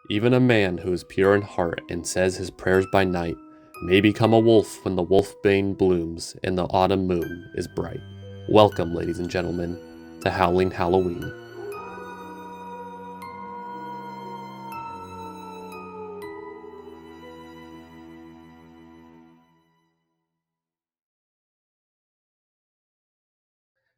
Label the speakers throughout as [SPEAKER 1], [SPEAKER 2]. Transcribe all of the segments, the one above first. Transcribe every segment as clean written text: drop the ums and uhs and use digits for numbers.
[SPEAKER 1] Even a man who is pure in heart and says his prayers by night may become a wolf when the wolfbane blooms and the autumn moon is bright. Welcome, ladies and gentlemen, to Howling Halloween.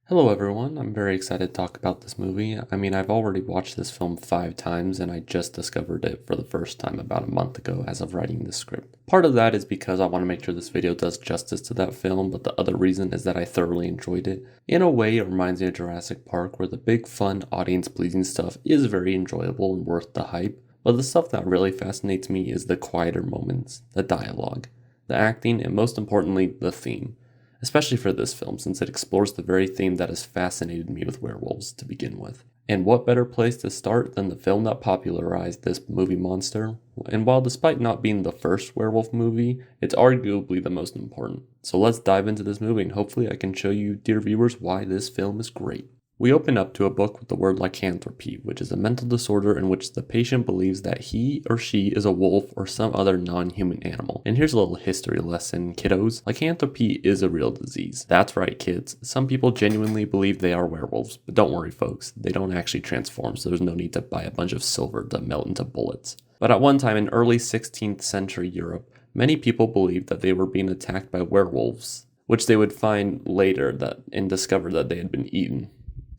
[SPEAKER 1] Hello everyone, I'm very excited to talk about this movie. I've already watched this film 5 times and I just discovered it for the first time about a month ago as of writing this script. Part of that is because I want to make sure this video does justice to that film, but the other reason is that I thoroughly enjoyed it. In a way, it reminds me of Jurassic Park, where the big fun, audience-pleasing stuff is very enjoyable and worth the hype, but the stuff that really fascinates me is the quieter moments, the dialogue, the acting, and most importantly, the theme. Especially for this film, since it explores the very theme that has fascinated me with werewolves to begin with. And what better place to start than the film that popularized this movie monster? And while despite not being the first werewolf movie, it's arguably the most important. So let's dive into this movie and hopefully I can show you, dear viewers, why this film is great. We open up to a book with the word lycanthropy, which is a mental disorder in which the patient believes that he or she is a wolf or some other non-human animal. And here's a little history lesson, kiddos. Lycanthropy is a real disease. That's right, kids. Some people genuinely believe they are werewolves, but don't worry, folks. They don't actually transform, so there's no need to buy a bunch of silver to melt into bullets. But at one time in early 16th century Europe, many people believed that they were being attacked by werewolves, which they would find later and discover that they had been eaten.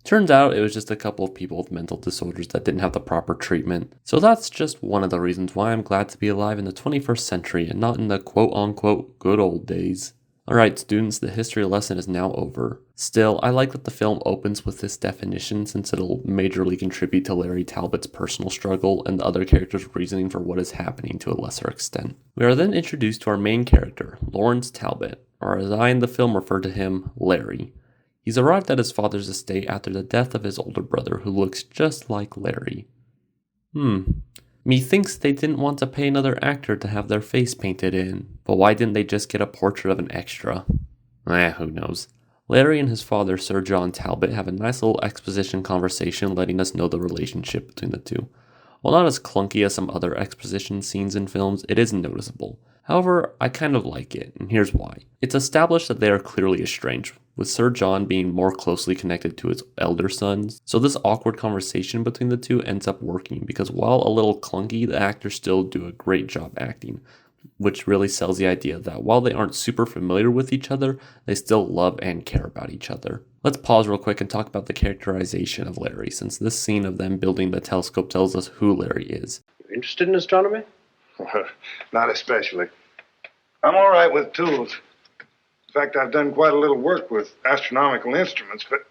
[SPEAKER 1] Turns out it was just a couple of people with mental disorders that didn't have the proper treatment. So that's just one of the reasons why I'm glad to be alive in the 21st century and not in the quote-unquote good old days. Alright students, the history lesson is now over. Still, I like that the film opens with this definition since it'll majorly contribute to Larry Talbot's personal struggle and the other characters' reasoning for what is happening to a lesser extent. We are then introduced to our main character, Lawrence Talbot, or as I in the film refer to him, Larry. He's arrived at his father's estate after the death of his older brother who looks just like Larry. Methinks they didn't want to pay another actor to have their face painted in, but why didn't they just get a portrait of an extra? Who knows. Larry and his father, Sir John Talbot, have a nice little exposition conversation letting us know the relationship between the two. While not as clunky as some other exposition scenes in films, it is noticeable. However, I kind of like it, and here's why. It's established that they are clearly estranged, with Sir John being more closely connected to his elder sons. So this awkward conversation between the two ends up working because while a little clunky, the actors still do a great job acting, which really sells the idea that while they aren't super familiar with each other, they still love and care about each other. Let's pause real quick and talk about the characterization of Larry, since this scene of them building the telescope tells us who Larry is.
[SPEAKER 2] You interested in astronomy?
[SPEAKER 3] Not especially. I'm all right with tools. In fact, I've done quite a little work with astronomical instruments, but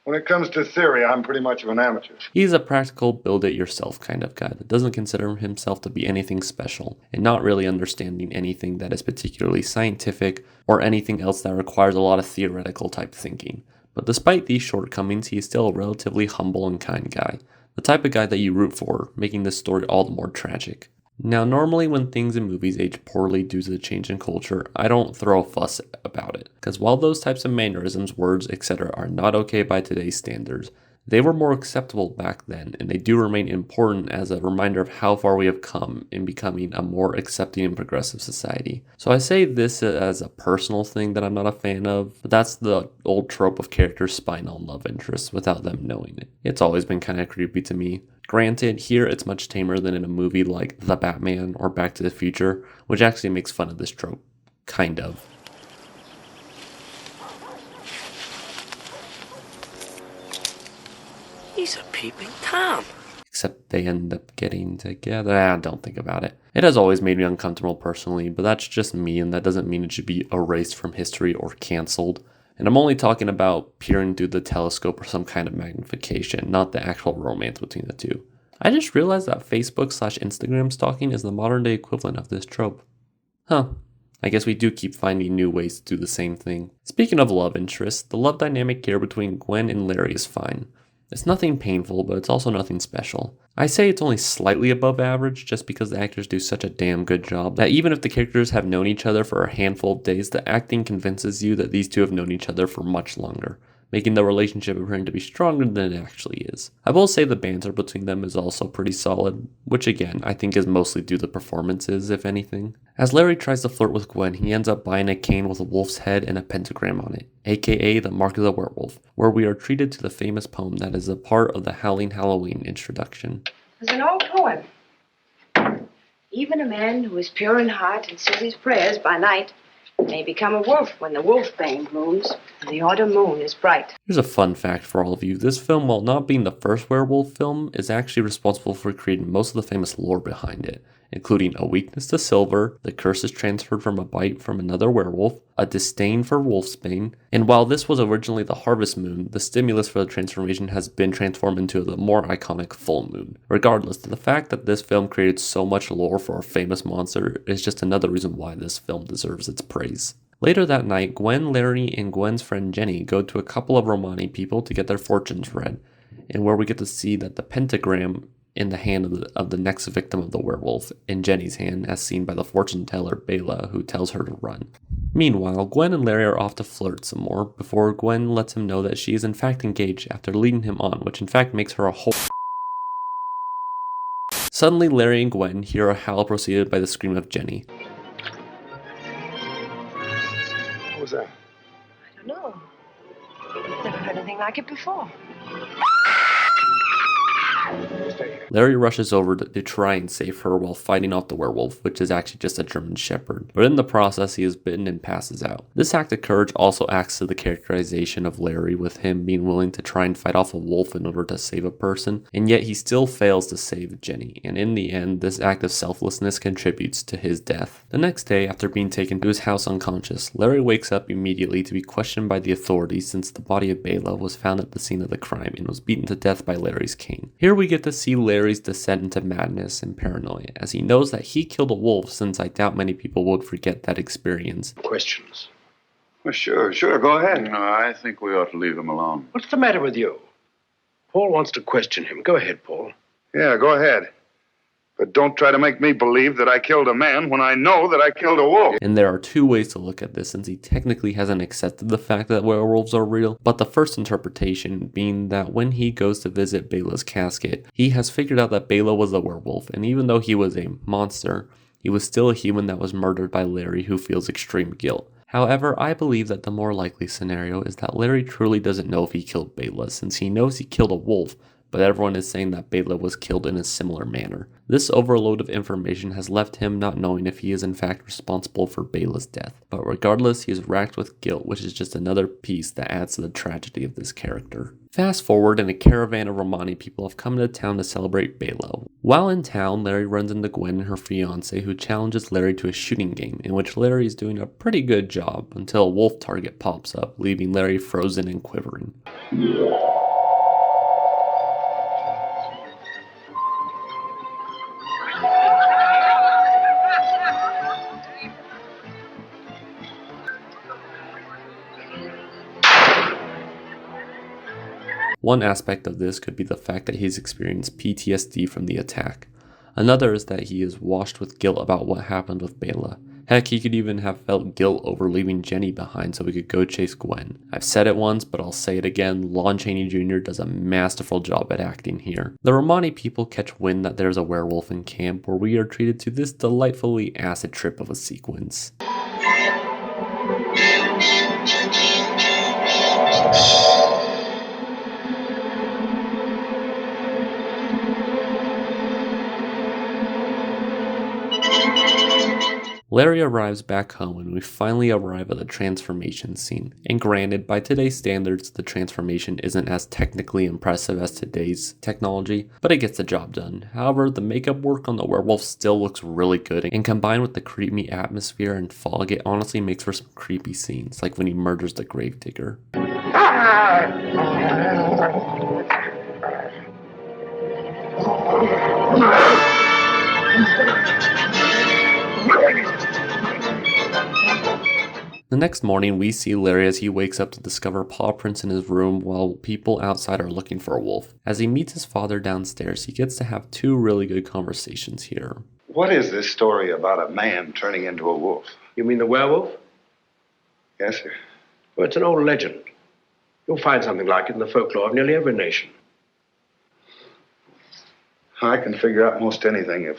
[SPEAKER 3] when it comes to theory, I'm pretty much of an amateur.
[SPEAKER 1] He's a practical, build-it-yourself kind of guy that doesn't consider himself to be anything special, and not really understanding anything that is particularly scientific or anything else that requires a lot of theoretical type thinking. But despite these shortcomings, he is still a relatively humble and kind guy. The type of guy that you root for, making this story all the more tragic. Now, normally when things in movies age poorly due to the change in culture, I don't throw a fuss about it. Because while those types of mannerisms, words, etc. are not okay by today's standards, they were more acceptable back then, and they do remain important as a reminder of how far we have come in becoming a more accepting and progressive society. So I say this as a personal thing that I'm not a fan of, but that's the old trope of characters spying on love interests without them knowing it. It's always been kind of creepy to me. Granted, here it's much tamer than in a movie like The Batman or Back to the Future, which actually makes fun of this trope. Kind of.
[SPEAKER 2] He's a peeping Tom.
[SPEAKER 1] Except they end up getting together. Don't think about it. It has always made me uncomfortable personally, but that's just me, and that doesn't mean it should be erased from history or canceled. And I'm only talking about peering through the telescope or some kind of magnification, not the actual romance between the two. I just realized that Facebook/Instagram stalking is the modern day equivalent of this trope. I guess we do keep finding new ways to do the same thing. Speaking of love interests, the love dynamic here between Gwen and Larry is fine. It's nothing painful, but it's also nothing special. I say it's only slightly above average just because the actors do such a damn good job that even if the characters have known each other for a handful of days, the acting convinces you that these two have known each other for much longer. making the relationship appearing to be stronger than it actually is. I will say the banter between them is also pretty solid, which again, I think is mostly due to performances, if anything. As Larry tries to flirt with Gwen, he ends up buying a cane with a wolf's head and a pentagram on it, aka the Mark of the Werewolf, where we are treated to the famous poem that is a part of the Howling Halloween introduction.
[SPEAKER 4] There's an old poem. Even a man who is pure in heart and says his prayers by night may become a wolf when the wolfbane blooms and the autumn moon is bright.
[SPEAKER 1] Here's a fun fact for all of you. This film, while not being the first werewolf film, is actually responsible for creating most of the famous lore behind it, including a weakness to silver, the curse is transferred from a bite from another werewolf, a disdain for wolfsbane, and while this was originally the harvest moon, the stimulus for the transformation has been transformed into the more iconic full moon. Regardless, the fact that this film created so much lore for a famous monster is just another reason why this film deserves its praise. Later that night, Gwen, Larry, and Gwen's friend Jenny go to a couple of Romani people to get their fortunes read, and where we get to see that the pentagram in the hand of the next victim of the werewolf, in Jenny's hand, as seen by the fortune teller Bela, who tells her to run. Meanwhile, Gwen and Larry are off to flirt some more, before Gwen lets him know that she is in fact engaged after leading him on, which in fact makes her a whole. Suddenly, Larry and Gwen hear a howl preceded by the scream of Jenny.
[SPEAKER 3] What was that?
[SPEAKER 4] I don't know. Never heard anything like it before.
[SPEAKER 1] Larry rushes over to try and save her while fighting off the werewolf, which is actually just a German shepherd, but in the process he is bitten and passes out. This act of courage also acts to the characterization of Larry, with him being willing to try and fight off a wolf in order to save a person, and yet he still fails to save Jenny, and in the end this act of selflessness contributes to his death. The next day, after being taken to his house unconscious, Larry wakes up immediately to be questioned by the authorities since the body of Bela was found at the scene of the crime and was beaten to death by Larry's cane. Here we get to see Larry's descent into madness and paranoia, as he knows that he killed a wolf, since I doubt many people would forget that experience.
[SPEAKER 2] Questions?
[SPEAKER 5] Well, sure, go ahead. No, I think we ought to leave him alone.
[SPEAKER 2] What's the matter with you? Paul wants to question him. Go ahead, Paul.
[SPEAKER 3] Yeah, go ahead. But don't try to make me believe that I killed a man when I know that I killed a wolf.
[SPEAKER 1] And there are two ways to look at this, since he technically hasn't accepted the fact that werewolves are real, but the first interpretation being that when he goes to visit Bela's casket, he has figured out that Bela was a werewolf, and even though he was a monster, he was still a human that was murdered by Larry, who feels extreme guilt. However, I believe that the more likely scenario is that Larry truly doesn't know if he killed Bela, since he knows he killed a wolf, but everyone is saying that Bela was killed in a similar manner. This overload of information has left him not knowing if he is in fact responsible for Bela's death, but regardless, he is racked with guilt, which is just another piece that adds to the tragedy of this character. Fast forward, and a caravan of Romani people have come to town to celebrate Bela. While in town, Larry runs into Gwen and her fiancé, who challenges Larry to a shooting game, in which Larry is doing a pretty good job until a wolf target pops up, leaving Larry frozen and quivering. One aspect of this could be the fact that he's experienced PTSD from the attack. Another is that he is washed with guilt about what happened with Bela. Heck, he could even have felt guilt over leaving Jenny behind so he could go chase Gwen. I've said it once, but I'll say it again, Lon Chaney Jr. does a masterful job at acting here. The Romani people catch wind that there's a werewolf in camp, where we are treated to this delightfully acid trip of a sequence. Larry arrives back home and we finally arrive at the transformation scene. And granted, by today's standards, the transformation isn't as technically impressive as today's technology, but it gets the job done. However, the makeup work on the werewolf still looks really good, and combined with the creepy atmosphere and fog, it honestly makes for some creepy scenes, like when he murders the gravedigger. The next morning, we see Larry as he wakes up to discover paw prints in his room while people outside are looking for a wolf. As he meets his father downstairs, he gets to have two really good conversations here.
[SPEAKER 3] What is this story about a man turning into a wolf?
[SPEAKER 2] You mean the werewolf?
[SPEAKER 3] Yes, sir.
[SPEAKER 2] Well, it's an old legend. You'll find something like it in the folklore of nearly every nation.
[SPEAKER 3] I can figure out most anything if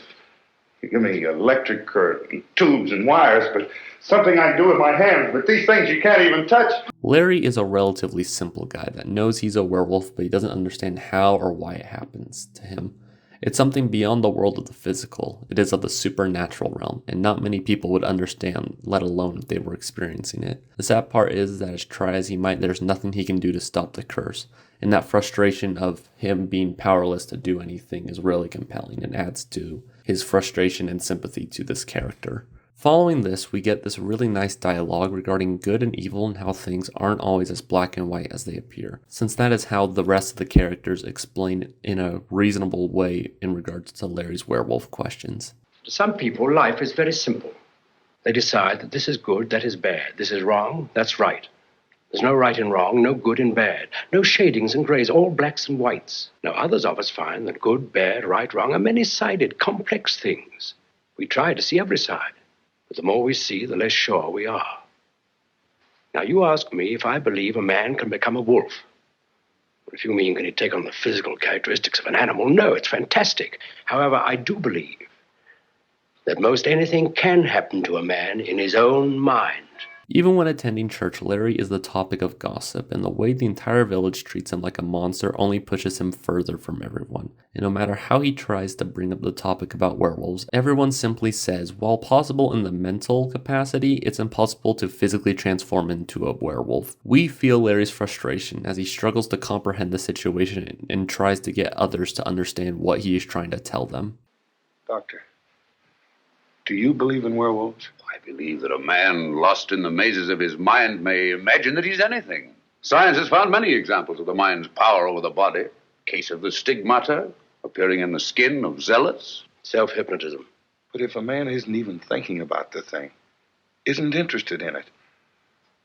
[SPEAKER 3] you give me electric current and tubes and wires, but something I can do with my hands. But these things you can't even touch.
[SPEAKER 1] Larry is a relatively simple guy that knows he's a werewolf, but he doesn't understand how or why it happens to him. It's something beyond the world of the physical. It is of the supernatural realm, and not many people would understand, let alone if they were experiencing it. The sad part is that as try as he might, there's nothing he can do to stop the curse. And that frustration of him being powerless to do anything is really compelling and adds to his frustration and sympathy to this character. Following this, we get this really nice dialogue regarding good and evil and how things aren't always as black and white as they appear, since that is how the rest of the characters explain in a reasonable way in regards to Larry's werewolf questions.
[SPEAKER 2] To some people, life is very simple. They decide that this is good, that is bad. This is wrong, that's right. There's no right and wrong, no good and bad, no shadings and grays, all blacks and whites. Now, others of us find that good, bad, right, wrong are many-sided, complex things. We try to see every side, but the more we see, the less sure we are. Now, you ask me if I believe a man can become a wolf. If you mean, can he take on the physical characteristics of an animal? No, it's fantastic. However, I do believe that most anything can happen to a man in his own mind.
[SPEAKER 1] Even when attending church, Larry is the topic of gossip, and the way the entire village treats him like a monster only pushes him further from everyone. And no matter how he tries to bring up the topic about werewolves, everyone simply says, while possible in the mental capacity, it's impossible to physically transform into a werewolf. We feel Larry's frustration as he struggles to comprehend the situation and tries to get others to understand what he is trying to tell them.
[SPEAKER 3] Doctor, do you believe in werewolves?
[SPEAKER 5] I believe that a man lost in the mazes of his mind may imagine that he's anything. Science has found many examples of the mind's power over the body. Case of the stigmata appearing in the skin of zealots.
[SPEAKER 2] Self-hypnotism.
[SPEAKER 3] But if a man isn't even thinking about the thing, isn't interested in it,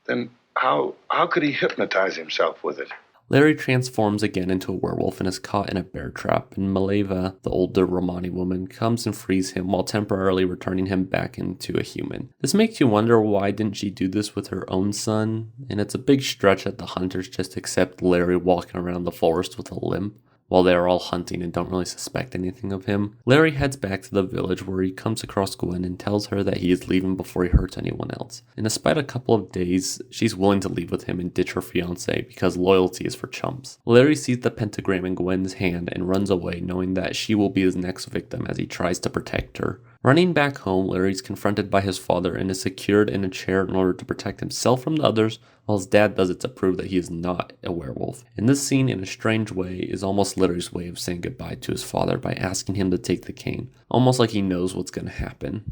[SPEAKER 3] then how could he hypnotize himself with it?
[SPEAKER 1] Larry transforms again into a werewolf and is caught in a bear trap, and Maleva, the older Romani woman, comes and frees him while temporarily returning him back into a human. This makes you wonder, why didn't she do this with her own son? And it's a big stretch that the hunters just accept Larry walking around the forest with a limp while they are all hunting and don't really suspect anything of him. Larry heads back to the village where he comes across Gwen and tells her that he is leaving before he hurts anyone else. And despite a couple of days, she's willing to leave with him and ditch her fiancé because loyalty is for chumps. Larry sees the pentagram in Gwen's hand and runs away, knowing that she will be his next victim as he tries to protect her. Running back home, Larry's confronted by his father and is secured in a chair in order to protect himself from the others, while his dad does it to prove that he is not a werewolf. And this scene, in a strange way, is almost Larry's way of saying goodbye to his father by asking him to take the cane, almost like he knows what's going to happen.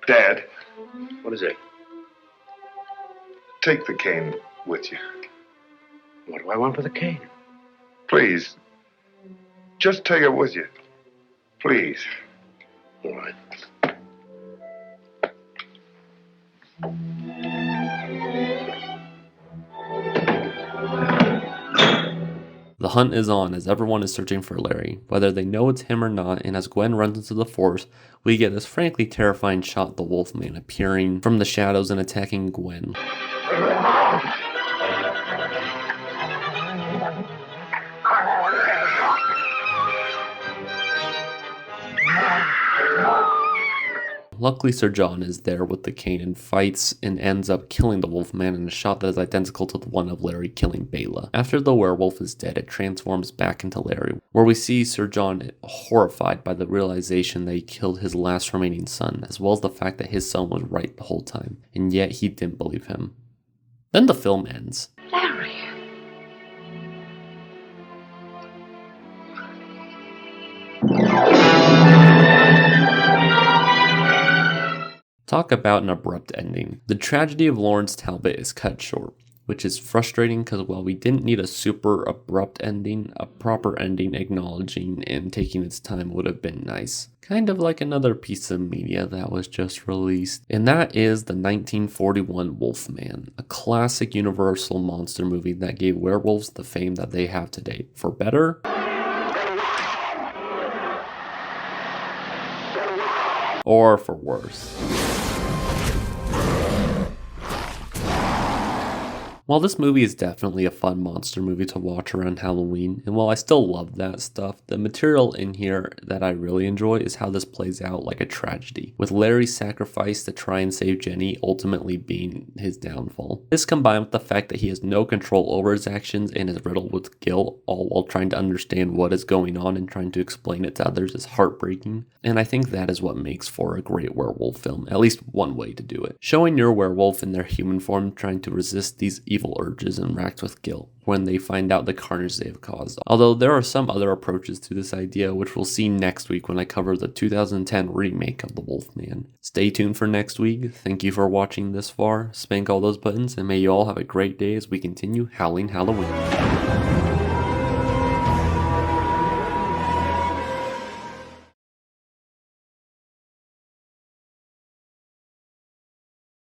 [SPEAKER 3] Dad,
[SPEAKER 2] What is it?
[SPEAKER 3] take the cane with you.
[SPEAKER 2] What do I want with a cane?
[SPEAKER 3] Please. Just take it with you. Please.
[SPEAKER 2] All right.
[SPEAKER 1] The hunt is on as everyone is searching for Larry, whether they know it's him or not, and as Gwen runs into the forest, we get this frankly terrifying shot of the Wolfman appearing from the shadows and attacking Gwen. Luckily, Sir John is there with the cane and fights and ends up killing the Wolfman in a shot that is identical to the one of Larry killing Bela. After the werewolf is dead, it transforms back into Larry, where we see Sir John horrified by the realization that he killed his last remaining son, as well as the fact that his son was right the whole time, and yet he didn't believe him. Then the film ends.
[SPEAKER 4] Larry.
[SPEAKER 1] Talk about an abrupt ending. The tragedy of Lawrence Talbot is cut short, which is frustrating because while we didn't need a super abrupt ending, a proper ending acknowledging and taking its time would have been nice. Kind of like another piece of media that was just released. And that is the 1941 Wolfman, a classic Universal monster movie that gave werewolves the fame that they have today. For better, or for worse. While this movie is definitely a fun monster movie to watch around Halloween, and while I still love that stuff, the material in here that I really enjoy is how this plays out like a tragedy, with Larry's sacrifice to try and save Jenny ultimately being his downfall. This combined with the fact that he has no control over his actions and is riddled with guilt, all while trying to understand what is going on and trying to explain it to others, is heartbreaking, and I think that is what makes for a great werewolf film, at least one way to do it. Showing your werewolf in their human form trying to resist these evil urges and racked with guilt when they find out the carnage they have caused. Although there are some other approaches to this idea, which we'll see next week when I cover the 2010 remake of The Wolfman. Stay tuned for next week. Thank you for watching this far. Spank all those buttons, and may you all have a great day as we continue Howling Halloween.